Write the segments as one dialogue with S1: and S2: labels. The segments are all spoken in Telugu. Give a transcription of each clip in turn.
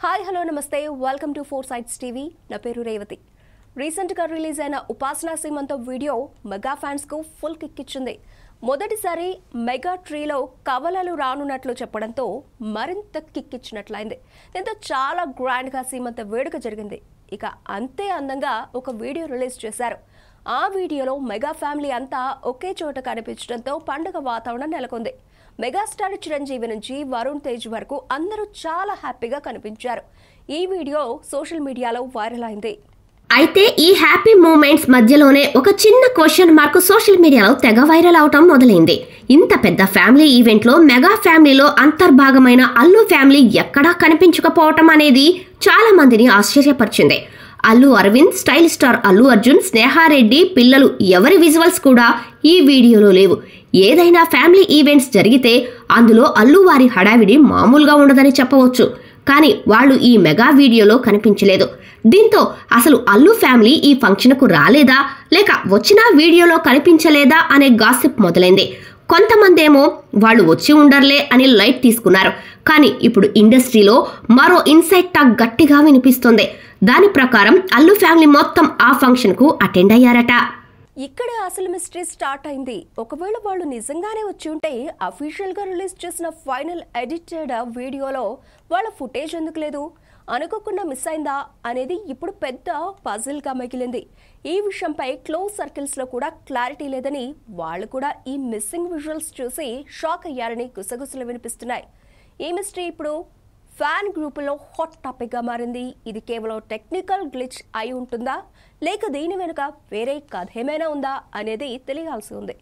S1: Hi hello namaste welcome to four sides TV నా పేరు రేవతి. రీసెంట్గా రిలీజ్ అయిన ఉపాసనా సీమంతం వీడియో మెగా ఫ్యాన్స్కు ఫుల్ కిక్ ఇచ్చింది. మొదటిసారి మెగా ట్రీలో కవలలు రానున్నట్లు చెప్పడంతో మరింత కిక్ ఇచ్చినట్లయింది. దీంతో చాలా గ్రాండ్గా సీమంత వేడుక జరిగింది. ఇక అంతే అందంగా ఒక వీడియో రిలీజ్ చేశారు. ఆ వీడియోలో మెగా ఫ్యామిలీ అంతా ఒకే చోట కనిపించడంతో పండుగ వాతావరణం నెలకొంది. మెగాస్టార్ చిరంజీవి నుంచి వరుణ్ తేజ్ వరకు అందరూ చాలా హ్యాపీగా కనిపించారు. ఈ వీడియో సోషల్ మీడియాలో వైరల్ అయింది.
S2: అయితే ఈ హ్యాపీ మూమెంట్స్ మధ్యలోనే ఒక చిన్న క్వశ్చన్ మార్క్ సోషల్ మీడియాలో తెగ వైరల్ అవటం మొదలైంది. ఇంత పెద్ద ఫ్యామిలీ ఈవెంట్లో మెగా ఫ్యామిలీలో అంతర్భాగమైన అల్లు ఫ్యామిలీ ఎక్కడా కనిపించకపోవటం అనేది చాలా మందిని ఆశ్చర్యపరిచింది. అల్లు అరవింద్, స్టైల్ స్టార్ అల్లు అర్జున్, స్నేహారెడ్డి పిల్లలు ఎవరి విజువల్స్ కూడా ఈ వీడియోలో లేవు. ఏదైనా ఫ్యామిలీ ఈవెంట్స్ జరిగితే అందులో అల్లు వారి హడావిడి మామూలుగా ఉండదని చెప్పవచ్చు. కానీ వాళ్ళు ఈ మెగా వీడియోలో కనిపించలేదు. దీంతో అసలు అల్లు ఫ్యామిలీ ఈ ఫంక్షన్కు రాలేదా లేక వచ్చినా వీడియోలో కనిపించలేదా అనే గాసిప్ మొదలైంది. కొంతమందేమో వాళ్ళు వచ్చి ఉండర్లే అని లైట్ తీసుకున్నారు. కానీ ఇప్పుడు ఇండస్ట్రీలో మరో ఇన్సైడ్ టాక్ గట్టిగా వినిపిస్తుంది. దాని ప్రకారం అల్లు ఫ్యామిలీ మొత్తం ఆ ఫంక్షన్కు అటెండ్ అయ్యారట.
S1: ఇక్కడ అసలు మిస్టరీ స్టార్ట్ అయింది. ఒకవేళ వాళ్ళు నిజంగానే వచ్చి ఉంటే అఫీషియల్గా రిలీజ్ చేసిన ఫైనల్ ఎడిటెడ్ వీడియోలో వాళ్ళ ఫుటేజ్ ఎందుకు లేదు, అనుకోకుండా మిస్ అయిందా అనేది ఇప్పుడు పెద్ద పజిల్గా మిగిలింది. ఈ విషయంపై క్లోజ్ సర్కిల్స్లో కూడా క్లారిటీ లేదని, వాళ్ళు కూడా ఈ మిస్సింగ్ విజువల్స్ చూసి షాక్ అయ్యారని గుసగుసలు వినిపిస్తున్నాయి. ఈ మిస్టరీ ఇప్పుడు ఫ్యాన్ గ్రూపులో హాట్ టాపిక్గా మారింది. ఇది కేవలం టెక్నికల్ గ్లిచ్ అయి ఉంటుందా లేక దీని వెనుక వేరే కథ ఏమైనా ఉందా అనేది తెలియాల్సి ఉంది.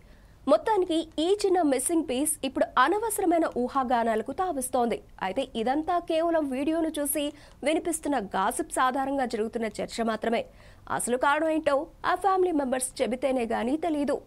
S1: మొత్తానికి ఈ చిన్న మిస్సింగ్ పీస్ ఇప్పుడు అనవసరమైన ఊహాగానాలకు తావిస్తోంది. అయితే ఇదంతా కేవలం వీడియోను చూసి వినిపిస్తున్న గాసిప్స్ ఆధారంగా జరుగుతున్న చర్చ మాత్రమే. అసలు కారణం ఏంటో ఆ ఫ్యామిలీ మెంబర్స్ చెబితేనే గానీ తెలీదు.